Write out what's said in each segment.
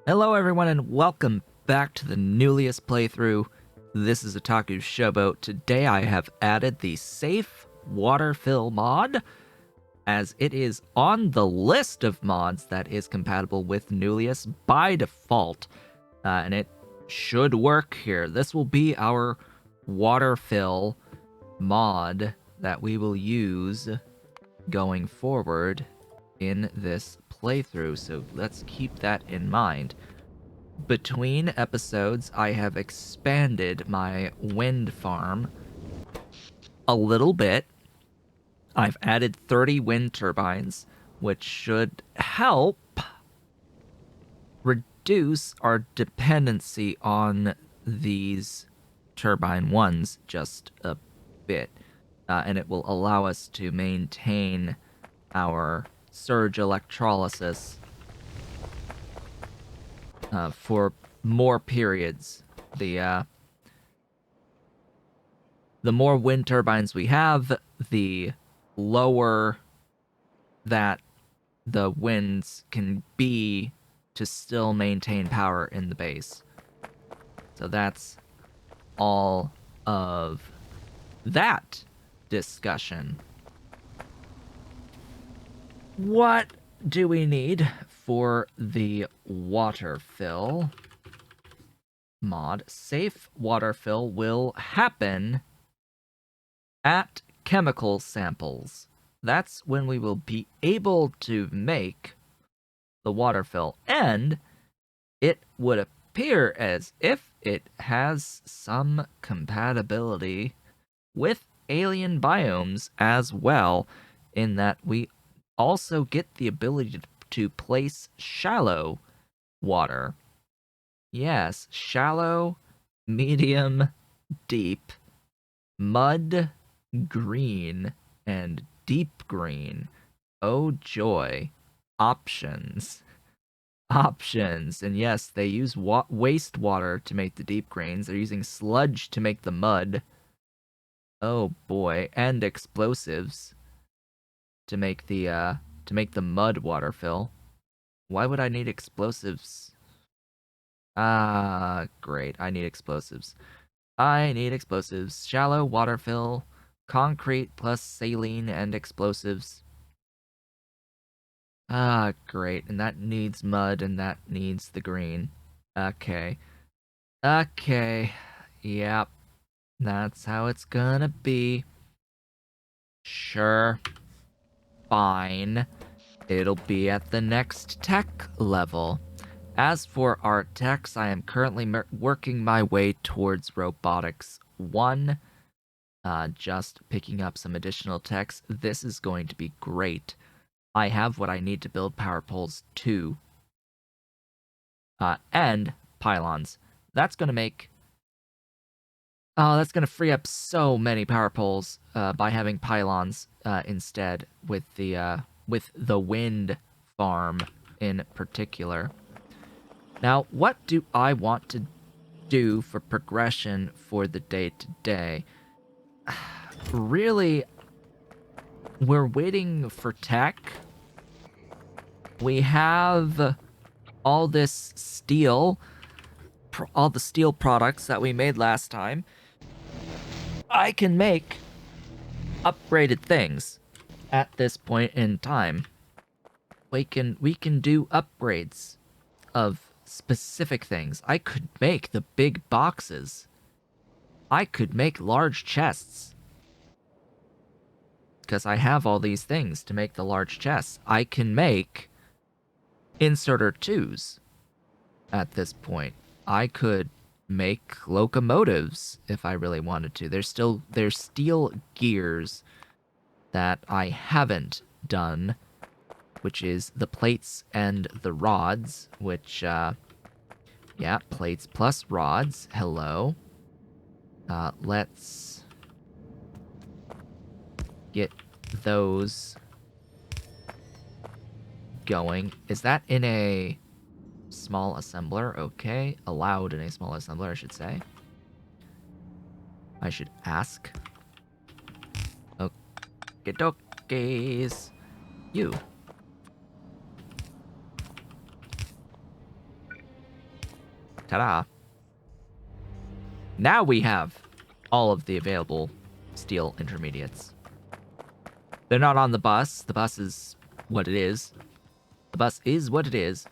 Hello everyone and welcome back to the Nullius playthrough. This is Otaku's Showboat. Today I have added the safe water fill mod, as it is on the list of mods that is compatible with Nullius by default, and it should work here. This will be our water fill mod that we will use going forward in this playthrough, so let's keep that in mind. Between episodes, I have expanded my wind farm a little bit. I've added 30 wind turbines, which should help reduce our dependency on these turbine ones just a bit. And it will allow us to maintain our surge electrolysis for more periods. The more wind turbines we have, the lower that the winds can be to still maintain power in the base. So that's all of that discussion. What do we need for the water fill mod? Safe water fill will happen at chemical samples. That's when we will be able to make the water fill, and it would appear as if it has some compatibility with alien biomes as well, in that we also get the ability to place shallow water. Yes, shallow, medium, deep, mud, green, and deep green. Oh joy. Options. Options. And yes, they use wastewater to make the deep greens. They're using sludge to make the mud. Oh boy. And explosives to make the mud water fill. Why would I need explosives? Ah, great. I need explosives. I need explosives. Shallow water fill, concrete plus saline and explosives. Ah, great. And that needs mud and that needs the green. Okay. Okay. Yep. That's how it's gonna be. Sure. Fine. It'll be at the next tech level. As for our techs, I am currently working my way towards Robotics 1. Just picking up some additional techs. This is going to be great. I have what I need to build power poles 2. And pylons. That's going to make... Oh, that's going to free up so many power poles by having pylons instead with the wind farm in particular. Now, what do I want to do for progression for the day-to-day? Really, we're waiting for tech. We have all this steel, all the steel products that we made last time. I can make upgraded things at this point in time. We can do upgrades of specific things. I could make the big boxes. I could make large chests. Because I have all these things to make the large chests. I can make inserter 2s at this point. I could make locomotives if I really wanted to. There's steel gears that I haven't done, which is the plates and the rods, which, yeah, plates plus rods. Hello. Let's get those going. Is that in a small assembler? Okay. Allowed in a small assembler, I should say. I should ask. Okay, dokies. You. Ta-da. Now we have all of the available steel intermediates. They're not on the bus. The bus is what it is. The bus is what it is.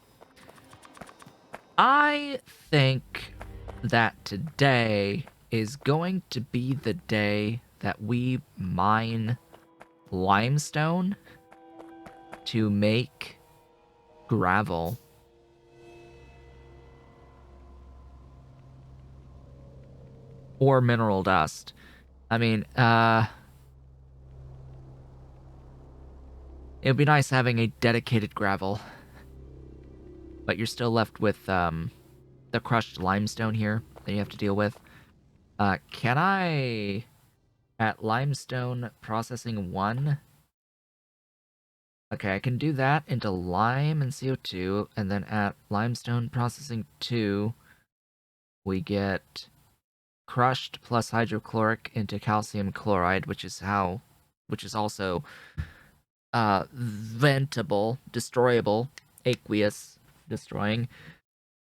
I think that today is going to be the day that we mine limestone to make gravel. Or mineral dust. I mean, it would be nice having a dedicated gravel. But you're still left with, the crushed limestone here that you have to deal with. Can I... At limestone processing 1... Okay, I can do that into lime and CO2, and then at limestone processing 2, we get crushed plus hydrochloric into calcium chloride, which is also ventable, destroyable, aqueous, destroying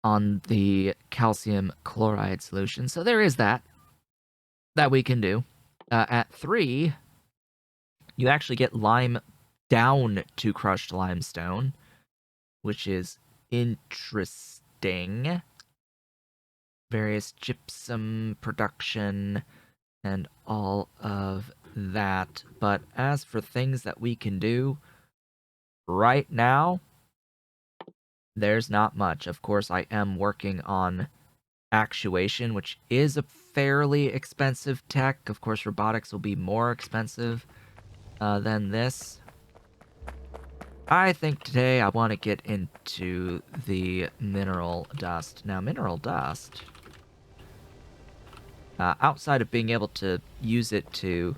on the calcium chloride solution. So there is that we can do. At 3, you actually get lime down to crushed limestone, which is interesting. Various gypsum production and all of that. But as for things that we can do right now, there's not much. Of course, I am working on actuation, which is a fairly expensive tech. Of course, robotics will be more expensive than this. I think today I want to get into the mineral dust. Now, mineral dust, outside of being able to use it to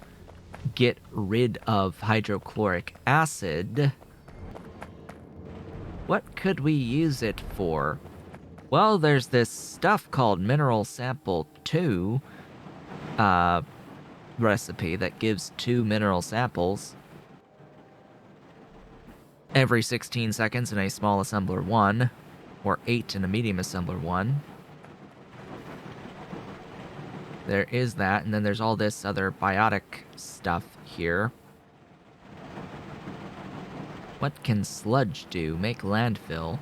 get rid of hydrochloric acid, what could we use it for? Well, there's this stuff called Mineral Sample 2 recipe that gives 2 mineral samples every 16 seconds in a small assembler 1, or 8 in a medium assembler 1. There is that, and then there's all this other biotic stuff here. What can sludge do? Make landfill.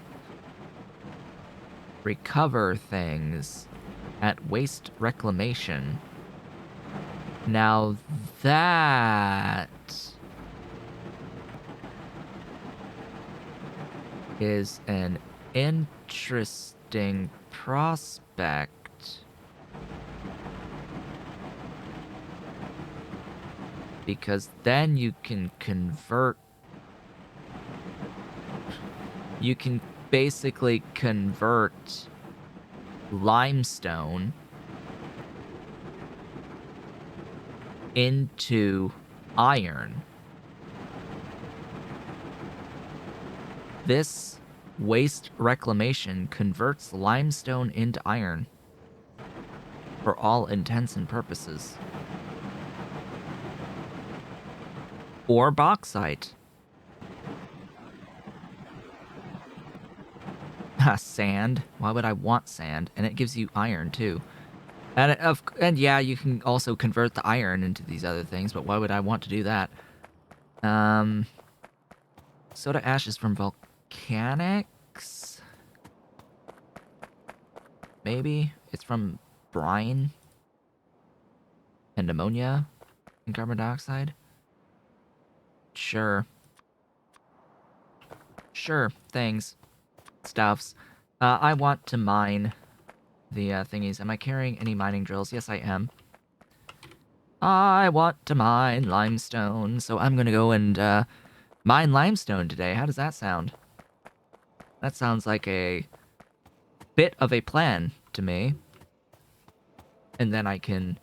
Recover things at waste reclamation. Now that is an interesting prospect. Because then you can convert... You can basically convert limestone into iron. This waste reclamation converts limestone into iron for all intents and purposes. Or bauxite. Sand. Why would I want sand? And it gives you iron too. And yeah, you can also convert the iron into these other things, but why would I want to do that? Soda ash is from volcanics? Maybe? It's from brine? And ammonia? And carbon dioxide? Sure. Sure, things. Stuffs. I want to mine the thingies. Am I carrying any mining drills? Yes, I am. I want to mine limestone, so I'm gonna go and mine limestone today. How does that sound? That sounds like a bit of a plan to me. And then I can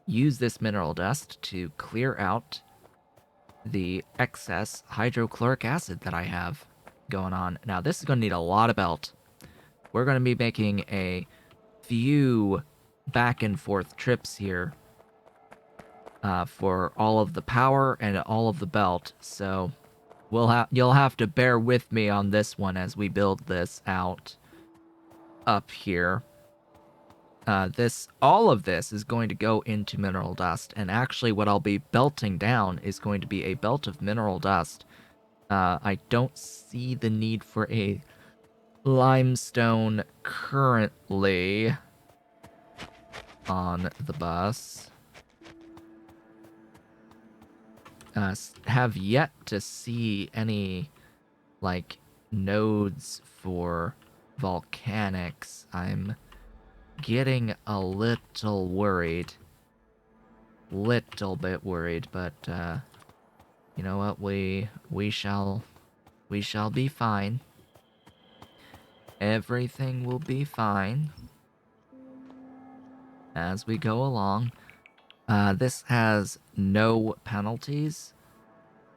use this mineral dust to clear out the excess hydrochloric acid that I have going on. Now, this is going to need a lot of belt. We're going to be making a few back and forth trips here for all of the power and all of the belt. So you'll have to bear with me on this one as we build this out up here. all of this is going to go into mineral dust, and actually what I'll be belting down is going to be a belt of mineral dust. I don't see the need for a limestone currently on the bus. Have yet to see any, like, nodes for volcanics. I'm getting a little worried. Little bit worried, but, you know what? We shall be fine. Everything will be fine as we go along. This has no penalties,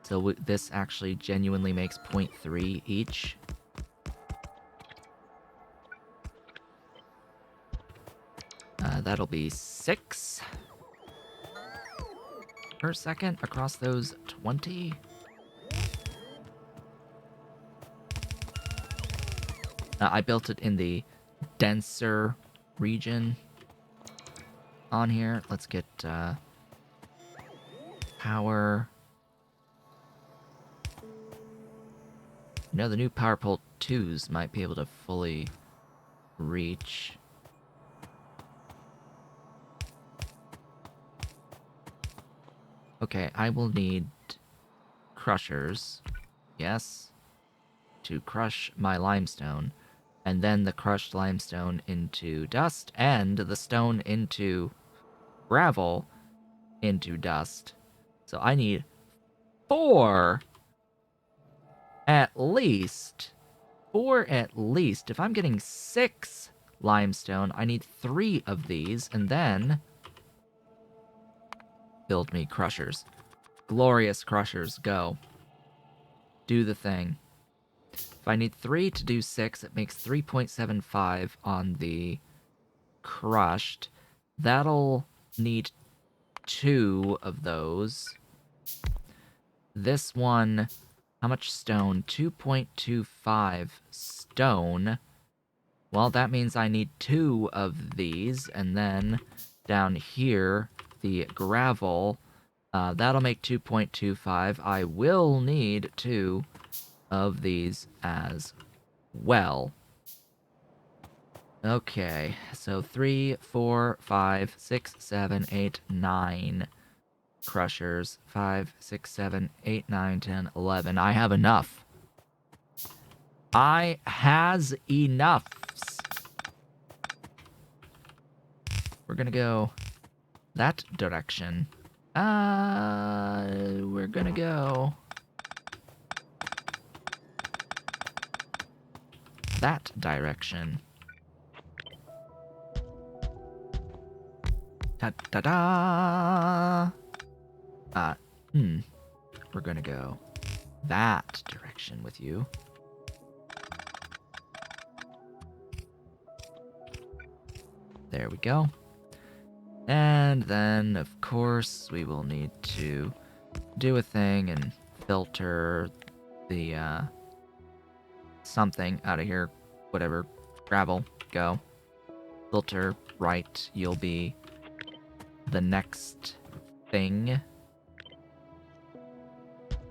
so this actually genuinely makes 0.3 each. That'll be 6 per second across those 20. I built it in the denser region on here. Let's get power. The new power pole 2s might be able to fully reach. Okay, I will need crushers, yes, to crush my limestone, and then the crushed limestone into dust, and the stone into gravel into dust. So I need 4 at least. 4 at least. If I'm getting 6 limestone, I need 3 of these, and then build me crushers. Glorious crushers, go. Do the thing. If I need 3 to do 6, it makes 3.75 on the crushed. That'll need 2 of those. This one, how much stone? 2.25 stone. Well, that means I need 2 of these, and then down here, the gravel, that'll make 2.25. I will need 2 of these as well. Okay, so 3, 4, 5, 6, 7, 8, 9 crushers. 5, 6, 7, 8, 9, 10, 11. I have enough. I has enough. We're gonna go that direction. We're gonna go that direction. Ta-da-da! We're gonna go that direction with you. There we go. And then, of course, we will need to do a thing and filter the, something out of here. Whatever. Gravel. Go. Filter. Right. You'll be the next thing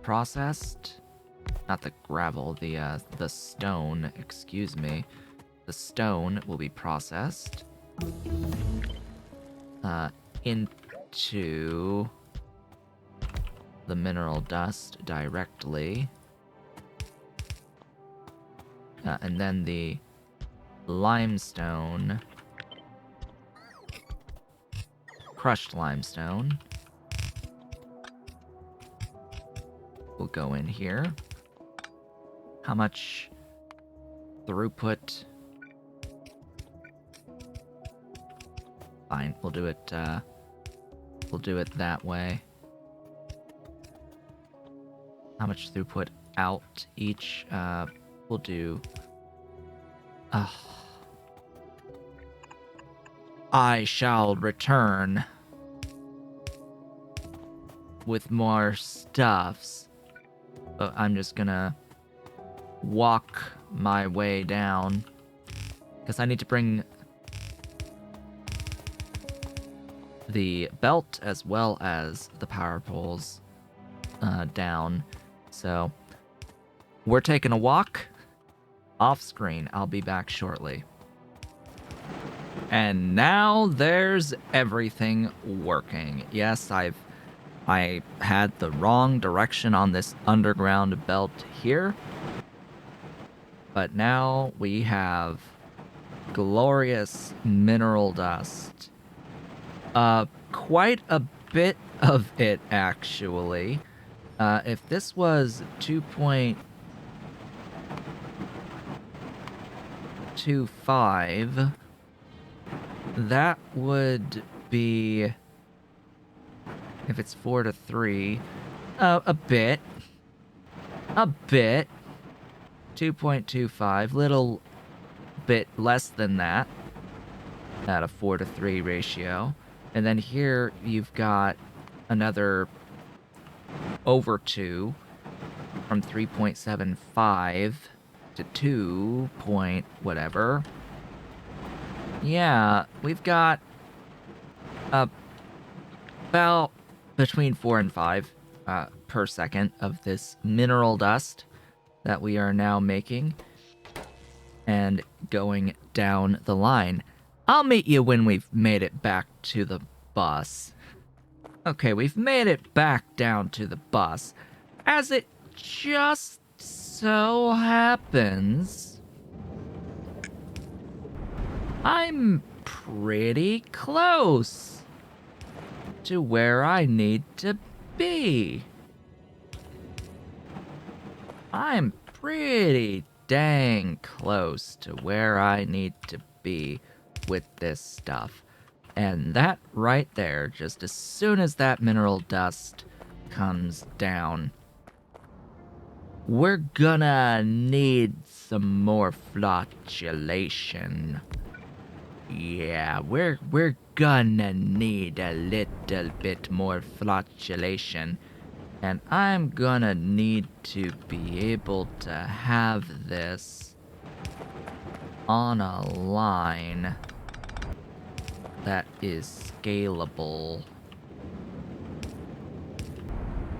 processed. Not the gravel, the stone, excuse me. The stone will be processed into the mineral dust directly. And then the limestone, crushed limestone, will go in here. How much throughput? Fine, we'll do it that way. How much throughput out each? We'll do... I shall return with more stuffs. But I'm just gonna walk my way down, because I need to bring the belt as well as the power poles down. So we're taking a walk off screen. I'll be back shortly. And now there's everything working. Yes, I had the wrong direction on this underground belt here. But now we have glorious mineral dust. Quite a bit of it, actually. If this was 2.25, that would be, if it's 4 to 3, a bit. 2.25, little bit less than that at a 4 to 3 ratio. And then here you've got another over 2 from 3.75 to 2 point whatever. Yeah, we've got about between 4 and 5 per second of this mineral dust that we are now making and going down the line. I'll meet you when we've made it back to the bus. Okay, we've made it back down to the bus. As it just so happens, I'm pretty close to where I need to be. I'm pretty dang close to where I need to be with this stuff. And that right there, just as soon as that mineral dust comes down, we're gonna need some more flocculation. Yeah, we're gonna need a little bit more flocculation. And I'm gonna need to be able to have this on a line that is scalable.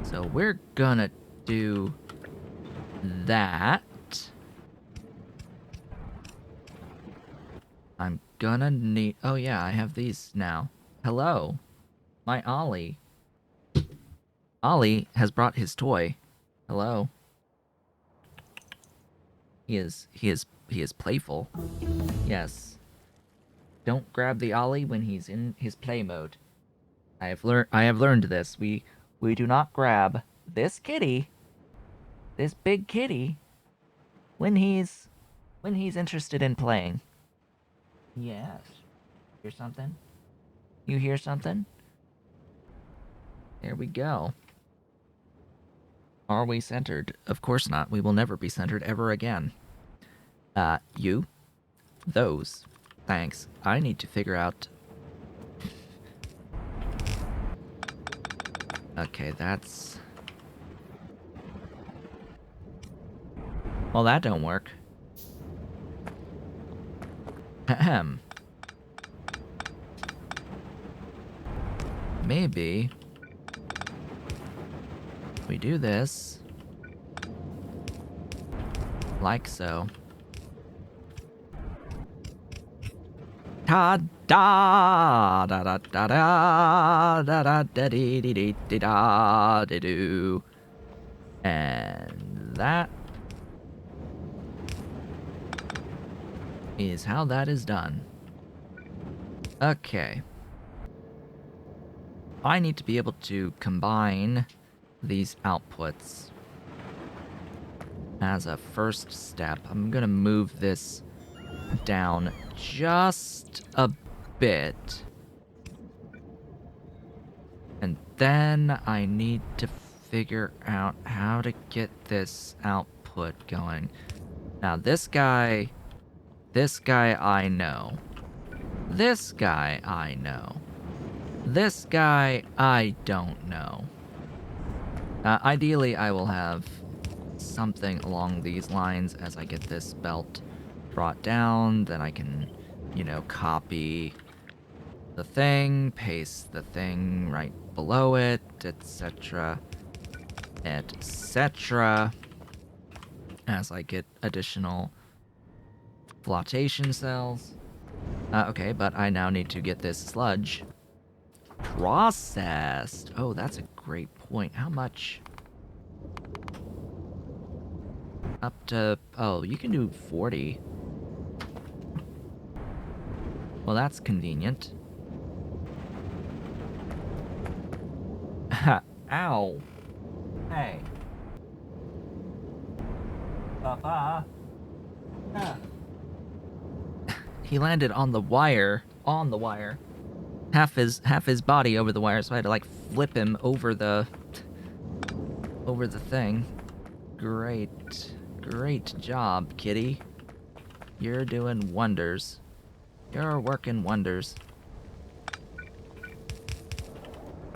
So we're gonna do that. I'm gonna need... Oh yeah, I have these now. Hello, my Ollie. Ollie has brought his toy. Hello. He is playful. Yes. Don't grab the Ollie when he's in his play mode. I have learned this. We do not grab this kitty, this big kitty, when he's interested in playing. Yes. Hear something? You hear something? There we go. Are we centered? Of course not. We will never be centered ever again. You? Those. Thanks. I need to figure out... Okay, that's... Well, that don't work. Ahem. Maybe... we do this... like so. Ta da da da da da da da da dee dee dee dee da dee doo. And that is how that is done. Okay. I need to be able to combine these outputs as a first step. I'm gonna move this down just a bit. And then I need to figure out how to get this output going. Now this guy I know. This guy I know. This guy I don't know. Ideally I will have something along these lines as I get this belt brought down, then I can, you know, copy the thing, paste the thing right below it, etc. etc. As I get additional flotation cells. Okay, but I now need to get this sludge processed. Oh, that's a great point. How much? Up to... Oh, you can do 40. Well, that's convenient. Ow. Hey. Papa. He landed on the wire. On the wire. Half his body over the wire, so I had to like flip him over the thing. Great job, kitty. You're doing wonders. You're working wonders.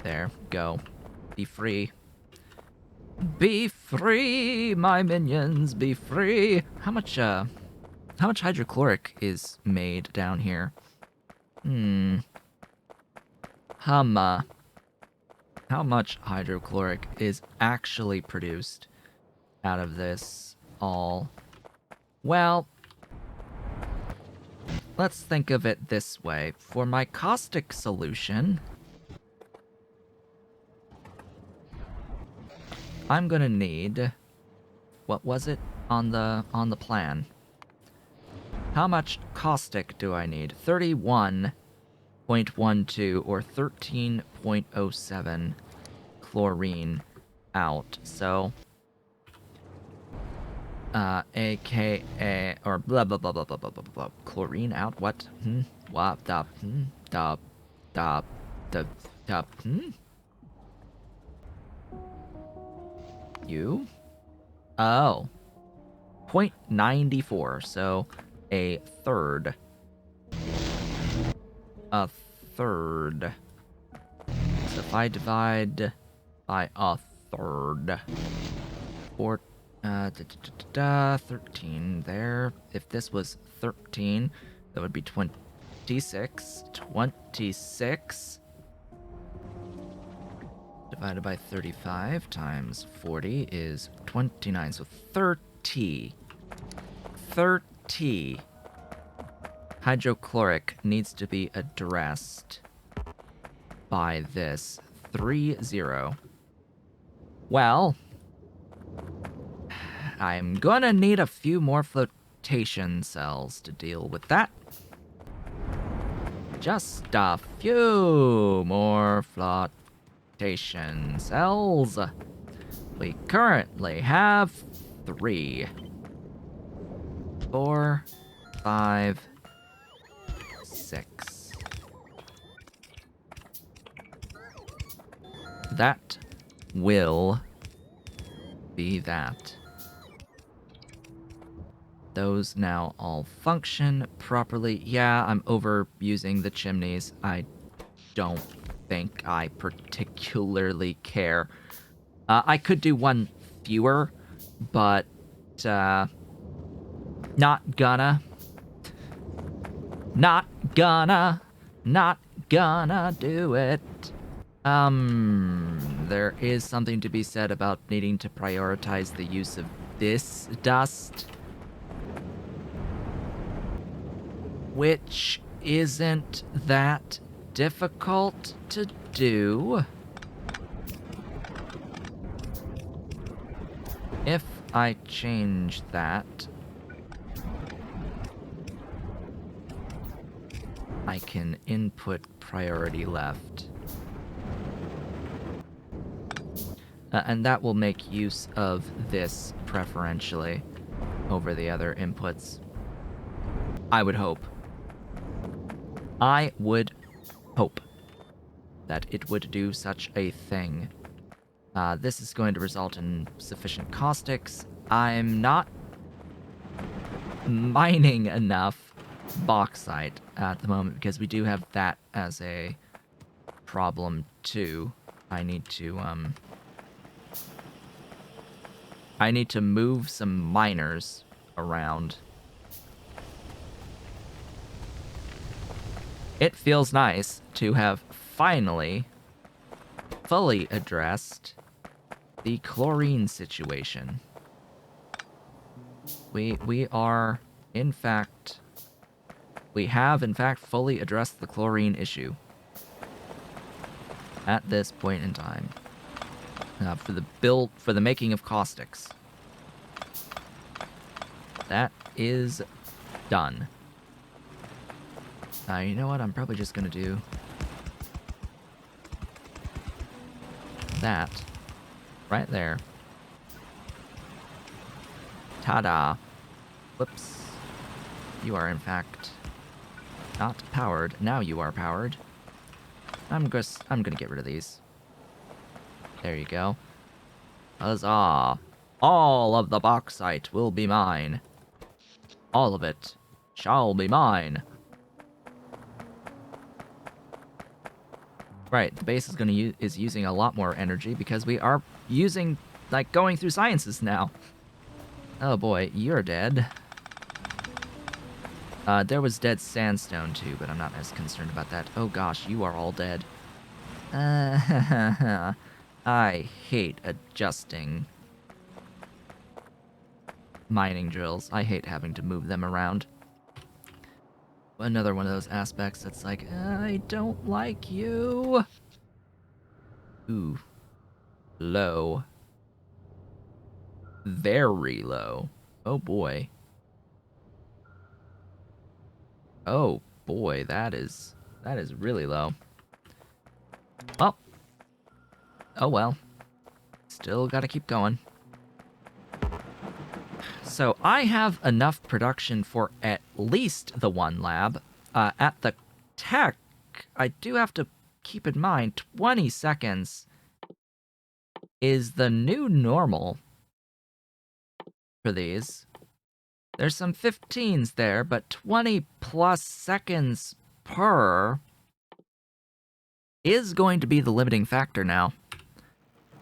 There, go. Be free. Be free, my minions, be free. How much hydrochloric is made down here? How much hydrochloric is actually produced out of this all? Well, let's think of it this way. For my caustic solution, I'm gonna need... What was it on the plan? How much caustic do I need? 31.12 or 13.07 chlorine out. So, aka, or blah blah blah blah blah blah blah blah. Chlorine out. What? What? You? Oh. 0.94, so a third. A third. So if I divide by a third, or 13 there. If this was 13, that would be 26. 26 divided by 35 times 40 is 29. So 30 hydrochloric needs to be addressed by this 30. Well, I'm gonna need a few more flotation cells to deal with that. Just a few more flotation cells. We currently have 3, 4, 5, 6. That will be that. Those now all function properly. Yeah, I'm overusing the chimneys. I don't think I particularly care. I could do one fewer, but not gonna do it. There is something to be said about needing to prioritize the use of this dust, which isn't that difficult to do. If I change that, I can input priority left. And that will make use of this preferentially over the other inputs. I would hope. I would hope that it would do such a thing. This is going to result in sufficient caustics. I'm not mining enough bauxite at the moment because we do have that as a problem too. I need to move some miners around. it feels nice to have finally fully addressed the chlorine situation. We are, in fact, we have in fact fully addressed the chlorine issue at this point in time. For the making of caustics. That is done. You know what? I'm probably just gonna do that right there. Ta-da. Whoops. You are in fact not powered. Now you are powered. I'm gonna get rid of these. There you go. Huzzah! All of the bauxite will be mine. All of it shall be mine. Right, the base is using a lot more energy because we are using, like, going through sciences now. Oh boy, you're dead. There was dead sandstone too, but I'm not as concerned about that. Oh gosh, you are all dead. I hate adjusting mining drills. I hate having to move them around. Another one of those aspects that's like, I don't like you. Ooh. Low. Very low. Oh boy. Oh boy, that is really low. Well. Oh well. Still gotta keep going. So I have enough production for at least the one lab. At the tech, I do have to keep in mind 20 seconds is the new normal for these. There's some 15s there, but 20 plus seconds per is going to be the limiting factor now.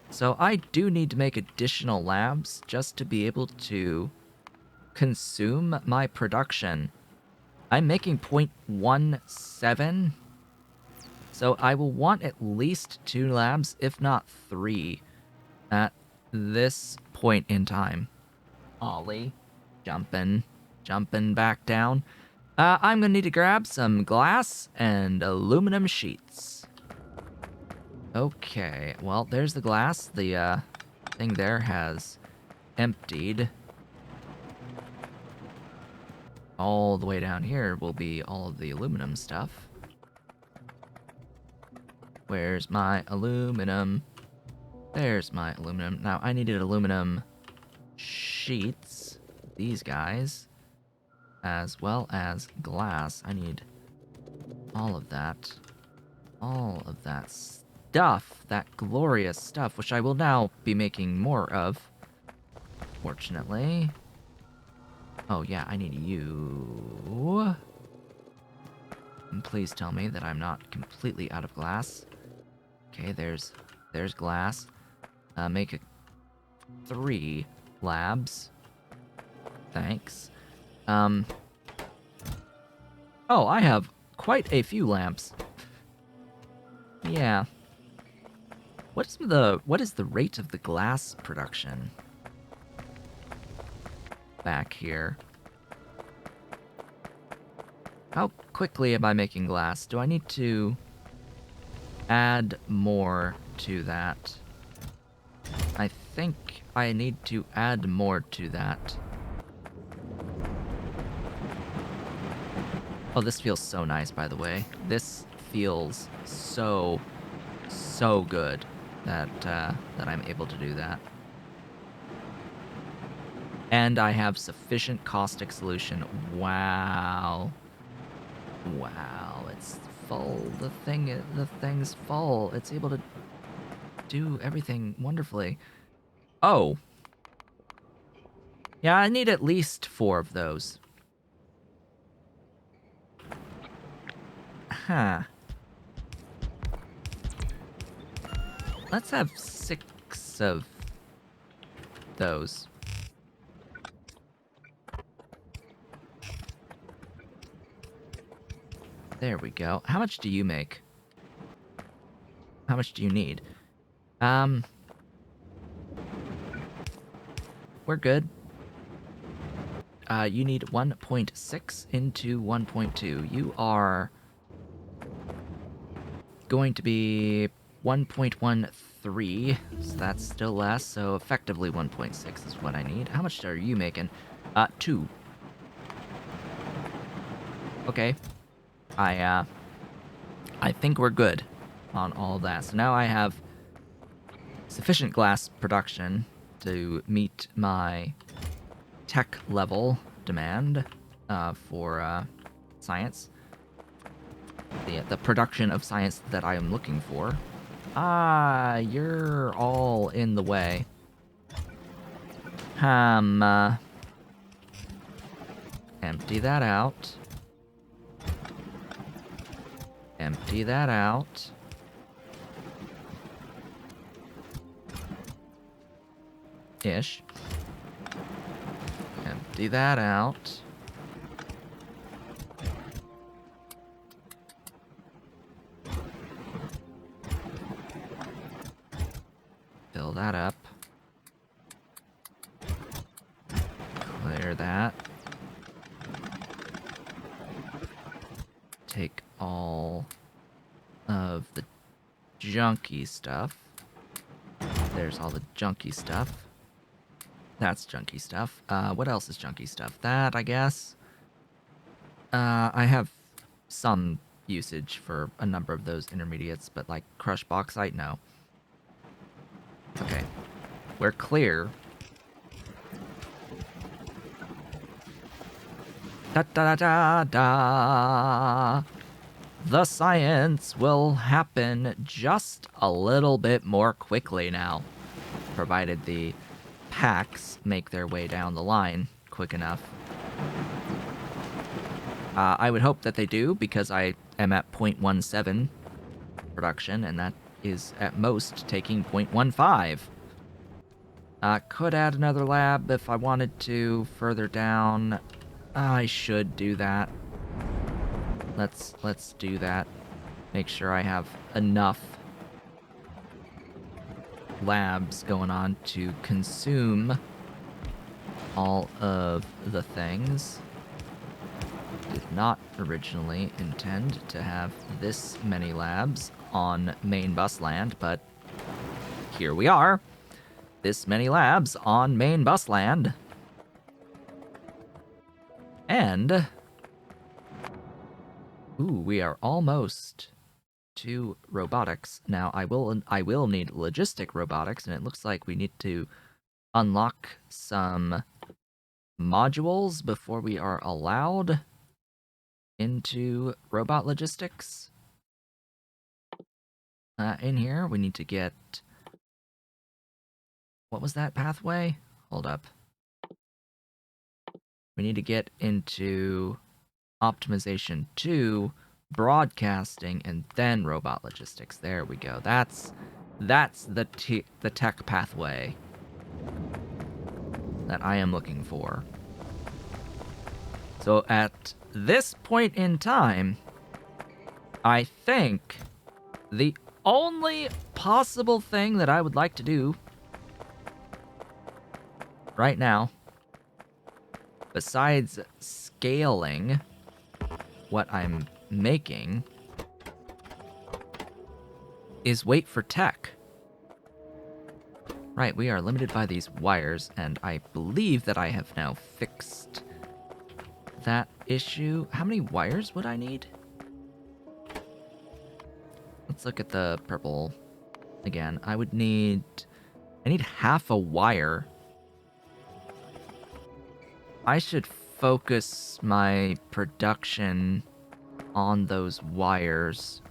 So I do need to make additional labs just to be able to consume my production. I'm making 0.17, so I will want at least 2 labs, if not 3, at this point in time. Ollie, jumping back down. I'm gonna need to grab some glass and aluminum sheets. Okay, well, there's the glass. The thing there has emptied. All the way down here will be all of the aluminum stuff. Where's my aluminum? There's my aluminum. Now, I needed aluminum sheets, these guys, as well as glass. I need all of that stuff, that glorious stuff, which I will now be making more of, fortunately. Oh yeah, I need you. And please tell me that I'm not completely out of glass. Okay, there's glass. Make 3 labs. Thanks. Oh, I have quite a few lamps. Yeah. What is the rate of the glass production? Back here. How quickly am I making glass? Do I need to add more to that? I think I need to add more to that. Oh, this feels so nice, by the way. This feels so good that I'm able to do that. And I have sufficient caustic solution. Wow. Wow, it's full. The thing's full. It's able to do everything wonderfully. Oh. Yeah, I need at least 4 of those. Huh. Let's have 6 of those. There we go. How much do you make? How much do you need? We're good. You need 1.6 into 1.2. You are going to be 1.13, so that's still less, so effectively 1.6 is what I need. How much are you making? 2. Okay. I think we're good on all of that. So now I have sufficient glass production to meet my tech level demand for science. The production of science that I am looking for. You're all in the way. Empty that out. Empty that out. Ish. Empty that out. Fill that up. Clear that. Take all of the junky stuff. There's all the junky stuff. That's junky stuff. What else is junky stuff? That, I guess. I have some usage for a number of those intermediates, but like crushed bauxite, no. Okay. We're clear. Da da da da da. The science will happen just a little bit more quickly now, provided the packs make their way down the line quick enough. I would hope that they do, because I am at 0.17 production, and that is at most taking 0.15. Could add another lab if I wanted to further down. I should do that. Let's do that. Make sure I have enough labs going on to consume all of the things. Did not originally intend to have this many labs on main bus land, but here we are. This many labs on main bus land. And we are almost to robotics. Now I will need logistic robotics, and it looks like we need to unlock some modules before we are allowed into robot logistics. In here, we need to get... What was that pathway? Hold up. We need to get into optimization 2, broadcasting, and then robot logistics. There we go. That's the tech pathway that I am looking for. So at this point in time, I think the only possible thing that I would like to do right now, besides scaling what I'm making, is wait for tech. Right, we are limited by these wires, and I believe that I have now fixed that issue. How many wires would I need? Let's look at the purple again. I need half a wire. I should focus my production on those wires.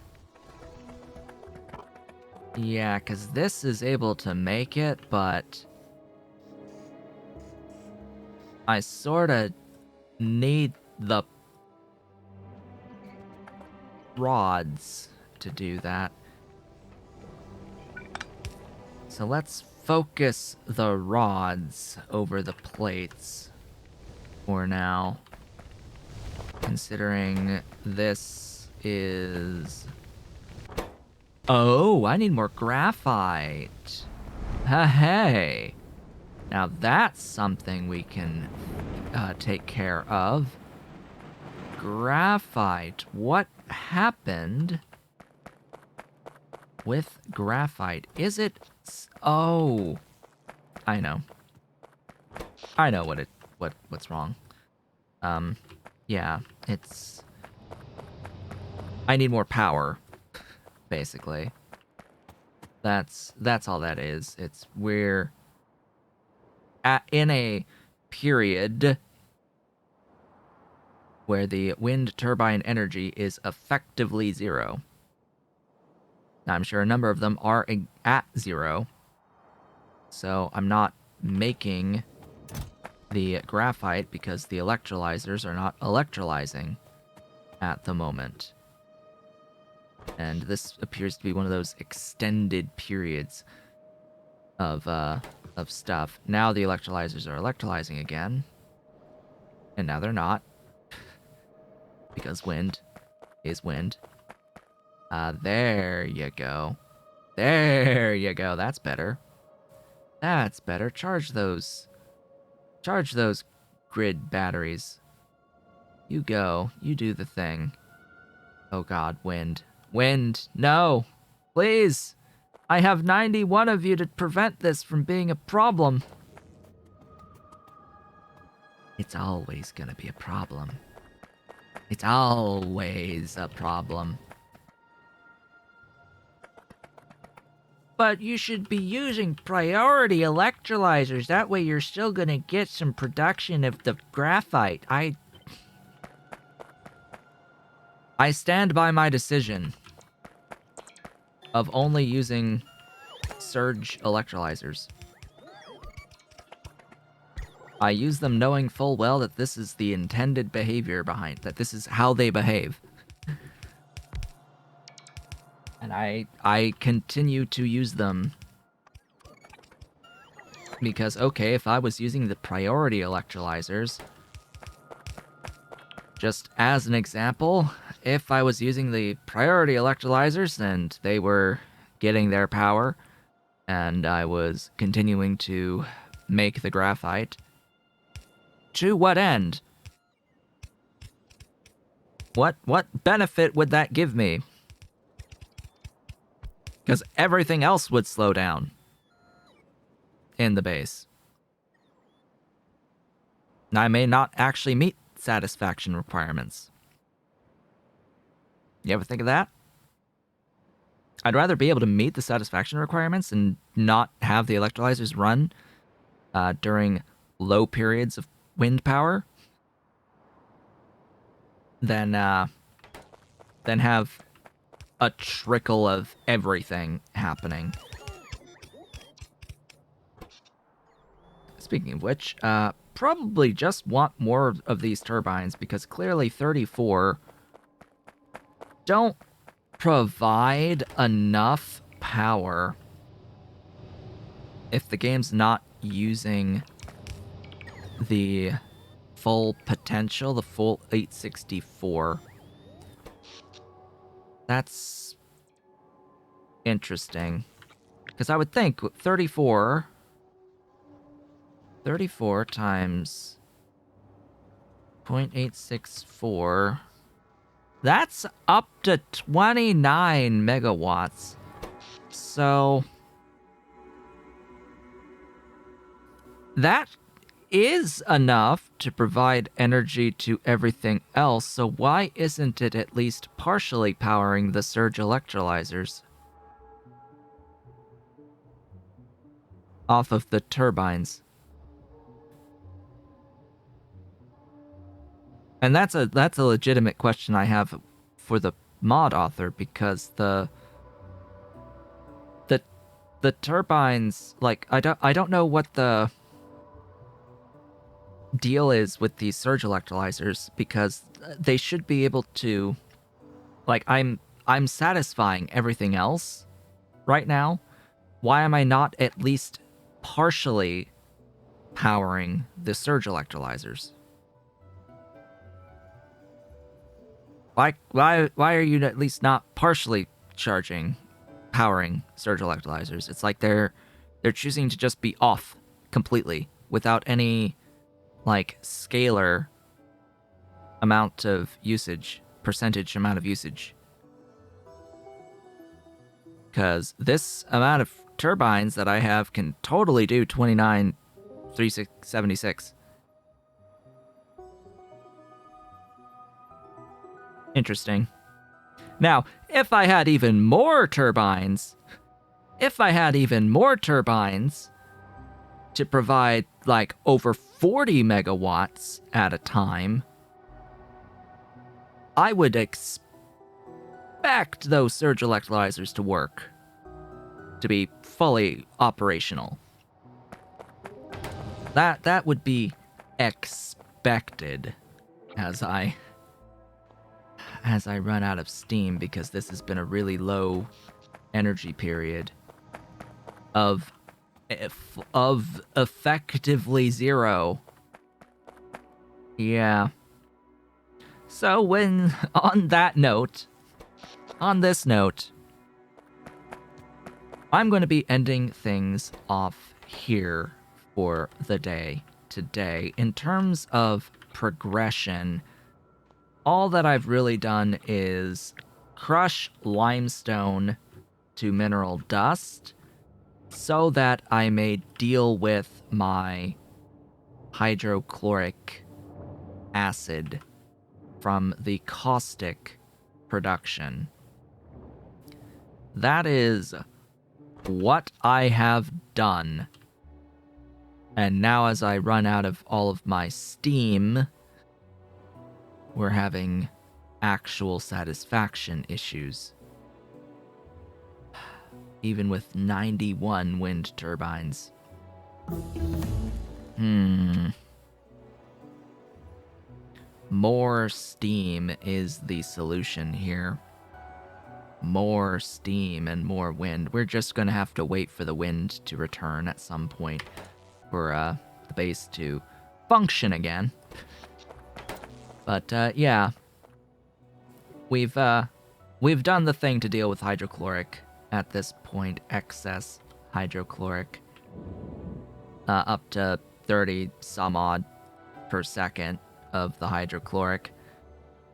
Yeah, because this is able to make it, but I sort of need the rods to do that. So let's focus the rods over the plates for now, considering this is... Oh, I need more graphite. Hey. Now that's something we can take care of. Graphite. What happened with graphite? Is it... Oh. I know. I know what's wrong. Yeah, it's... I need more power, basically. That's all that is. It's we're in a period where the wind turbine energy is effectively zero. Now, I'm sure a number of them are at zero, so I'm not making the graphite because the electrolyzers are not electrolyzing at the moment. And this appears to be one of those extended periods of stuff. Now the electrolyzers are electrolyzing again. And now they're not. Because wind is wind. There you go. There you go. That's better. That's better. Charge those grid batteries. You go. You do the thing. Oh god, wind. Wind, no! Please! I have 91 of you to prevent this from being a problem. It's always gonna be a problem. It's always a problem. But you should be using priority electrolyzers. That way you're still gonna get some production of the graphite. I stand by my decision of only using surge electrolyzers. I use them knowing full well that this is the intended behavior behind, that this is how they behave. And I continue to use them. Because, okay, if I was using the priority electrolyzers, just as an example, if I was using the priority electrolyzers and they were getting their power, and I was continuing to make the graphite, to what end? What benefit would that give me? Because everything else would slow down in the base. And I may not actually meet satisfaction requirements. You ever think of that? I'd rather be able to meet the satisfaction requirements and not have the electrolyzers run during low periods of wind power than have a trickle of everything happening. Speaking of which, probably just want more of these turbines because clearly 34 don't provide enough power if the game's not using the full potential, the full 864. That's interesting. Because I would think 34 times 0.864, that's up to 29 megawatts. So that is enough to provide energy to everything else, so why isn't it at least partially powering the surge electrolyzers off of the turbines? And that's a legitimate question I have for the mod author, because the turbines, like, I don't know what the deal is with these surge electrolyzers, because they should be able to, like, I'm satisfying everything else right now. Why am I not at least partially powering the surge electrolyzers? Why are you at least not partially powering surge electrolyzers? It's like they're choosing to just be off completely without any like scalar amount of usage, percentage amount of usage. Because this amount of turbines that I have can totally do 29,376. Interesting. Now, if I had even more turbines to provide like over 40 megawatts at a time, I would expect those surge electrolyzers to work, to be fully operational. That would be expected as I run out of steam, because this has been a really low energy period of effectively zero. Yeah. So on this note, I'm going to be ending things off here for the day today. In terms of progression, all that I've really done is crush limestone to mineral dust so that I may deal with my hydrochloric acid from the caustic production. That is what I have done. And now as I run out of all of my steam, we're having actual satisfaction issues. Even with 91 wind turbines. More steam is the solution here. More steam and more wind. We're just gonna have to wait for the wind to return at some point for the base to function again. But yeah, we've done the thing to deal with hydrochloric at this point. Excess hydrochloric, up to 30 some odd per second of the hydrochloric,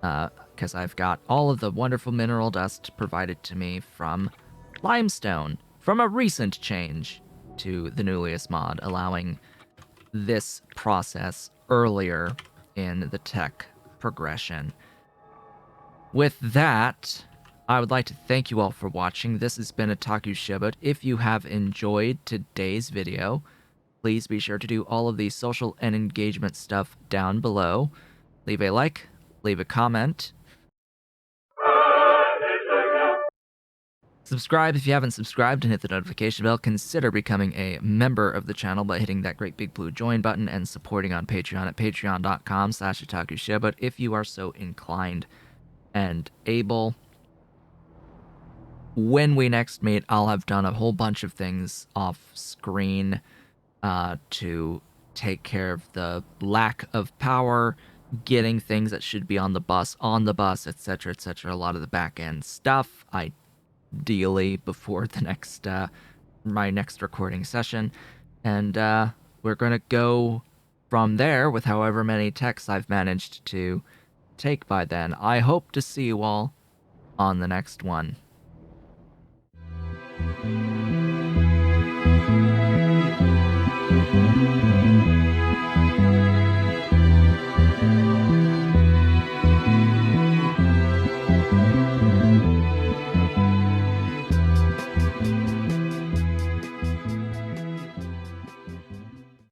because I've got all of the wonderful mineral dust provided to me from limestone, from a recent change to the Nullius mod, allowing this process earlier in the tech progression. With that, I would like to thank you all for watching. This has been Otaku Showboat. If you have enjoyed today's video, please be sure to do all of the social and engagement stuff down below. Leave a like, leave a comment. Subscribe if you haven't subscribed, and hit the notification bell. Consider becoming a member of the channel by hitting that great big blue join button and supporting on Patreon at patreon.com/otakushowboat if you are so inclined and able. When we next meet, I'll have done a whole bunch of things off screen to take care of the lack of power, getting things that should be on the bus, etc., etc. A lot of the back end stuff, ideally before the next my next recording session, and we're gonna go from there with however many techs I've managed to take by then. I hope to see you all on the next one.